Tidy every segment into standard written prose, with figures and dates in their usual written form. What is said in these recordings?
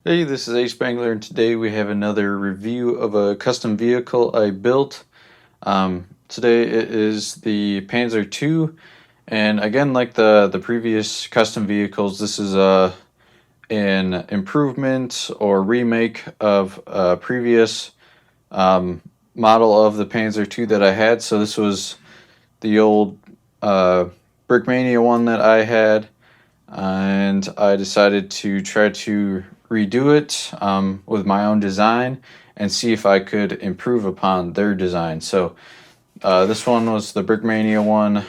Hey, this is ASpengler, and today we have another review of a custom vehicle I built. Today it is the Panzer II, and again, like the previous custom vehicles, this is an improvement or remake of a previous um, model of the Panzer II that I had. So this was the old uh, Brickmania one that I had, and I decided to try to redo it with my own design and see if I could improve upon their design. So this one was the Brickmania one.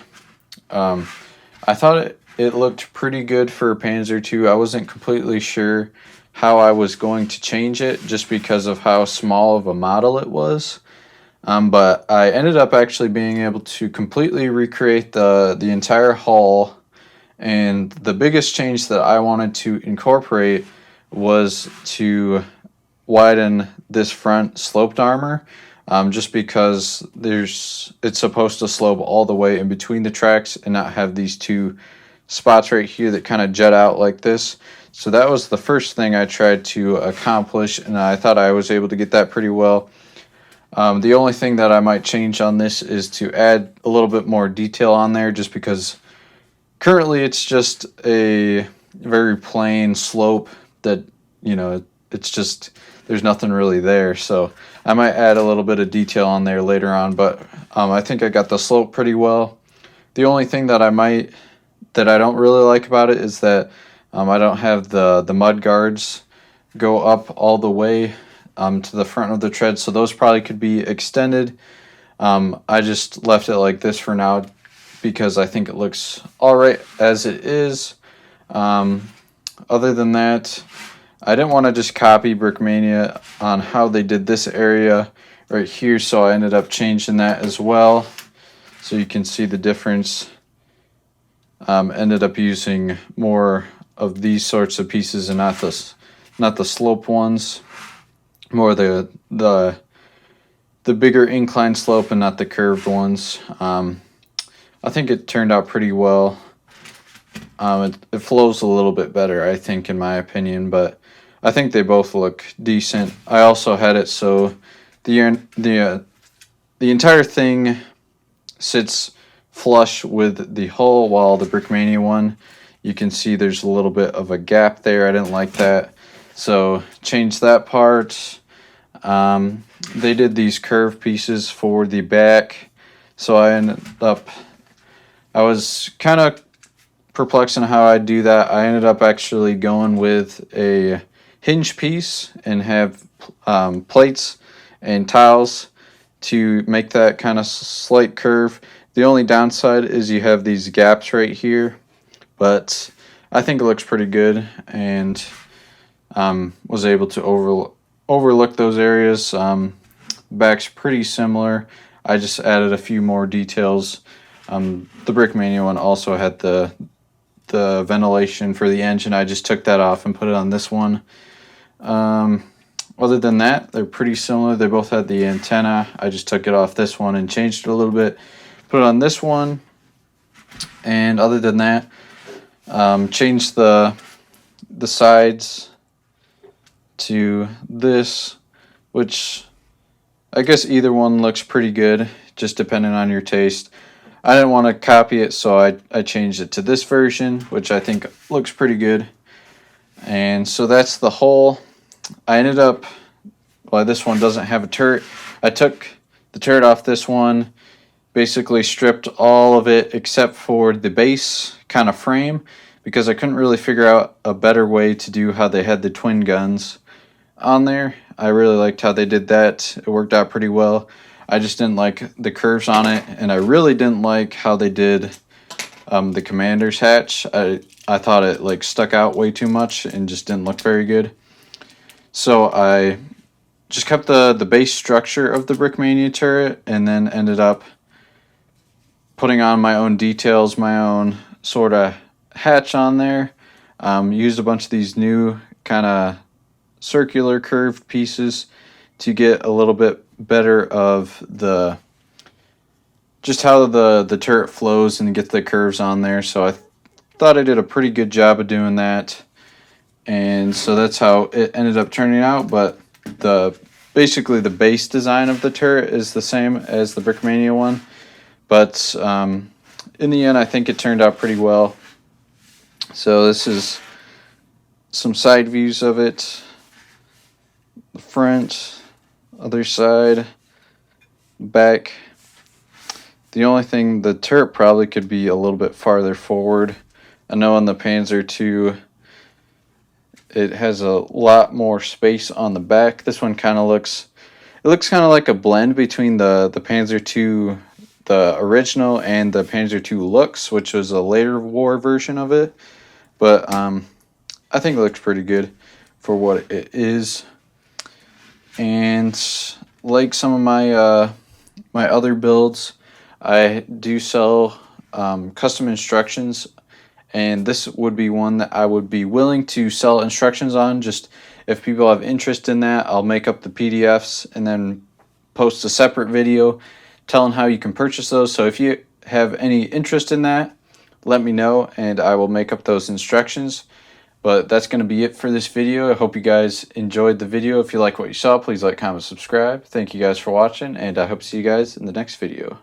Um, I thought it looked pretty good for Panzer II. I wasn't completely sure how I was going to change it just because of how small of a model it was. But I ended up actually being able to completely recreate the entire hull, and the biggest change that I wanted to incorporate was to widen this front sloped armor, just because it's supposed to slope all the way in between the tracks and not have these two spots right here that kind of jut out like this. So that was the first thing I tried to accomplish, and I thought I was able to get that pretty well. The only thing that I might change on this is to add a little bit more detail on there, just because currently it's just a very plain slope that, it's just, there's nothing really there. So I might add a little bit of detail on there later on, but I think I got the slope pretty well. The only thing that I don't really like about it is that I don't have the mud guards go up all the way to the front of the tread, so those probably could be extended. I just left it like this for now because I think it looks all right as it is. Um, Other than that, I didn't want to just copy Brickmania on how they did this area right here, so I ended up changing that as well. So you can see the difference. Ended up using more of these sorts of pieces and not the slope ones, more the bigger incline slope and not the curved ones. I think it turned out pretty well. It flows a little bit better, I think, in my opinion, but I think they both look decent. I also had it so the entire thing sits flush with the hull, while the Brickmania one, you can see there's a little bit of a gap there. I didn't like that, so changed that part. They did these curved pieces for the back, so I was kind of perplexed on how I do that. I ended up actually going with a hinge piece and have plates and tiles to make that kind of slight curve. The only downside is you have these gaps right here, but I think it looks pretty good, and was able to overlook those areas. Back's pretty similar. I just added a few more details. The Brickmania one also had the ventilation for the engine. I just took that off and put it on this one. Other than that, they're pretty similar. They both had the antenna. I just took it off this one and changed it a little bit, put it on this one. And other than that, changed the sides to this, which I guess either one looks pretty good, just depending on your taste. I didn't want to copy it, so I changed it to this version, which I think looks pretty good. And so that's the whole. I ended up, well, this one doesn't have a turret. I took the turret off this one, basically stripped all of it except for the base kind of frame, because I couldn't really figure out a better way to do how they had the twin guns on there. I really liked how they did that. It worked out pretty well. I just didn't like the curves on it, and I really didn't like how they did the commander's hatch. I thought it like stuck out way too much and just didn't look very good. So I just kept the base structure of the Brickmania turret, and then ended up putting on my own details, my own sort of hatch on there. Used a bunch of these new kind of circular curved pieces to get a little bit better of just how the turret flows and get the curves on there. So I thought I did a pretty good job of doing that. and so that's how it ended up turning out. But basically the base design of the turret is the same as the Brickmania one, but in the end I think it turned out pretty well. So this is some side views of it, the front, other side, back. The only thing, the turret probably could be a little bit farther forward. I know on the Panzer II it has a lot more space on the back. This one kind of looks kind of like a blend between the Panzer II, the original, and the Panzer II Lux, which was a later war version of it. But I think it looks pretty good for what it is. And like some of my my other builds, I do sell custom instructions, and this would be one that I would be willing to sell instructions on. Just if people have interest in that, I'll make up the PDFs and then post a separate video telling how you can purchase those. So if you have any interest in that, let me know and I will make up those instructions. But that's going to be it for this video. I hope you guys enjoyed the video. If you like what you saw, please like, comment, subscribe. Thank you guys for watching, and I hope to see you guys in the next video.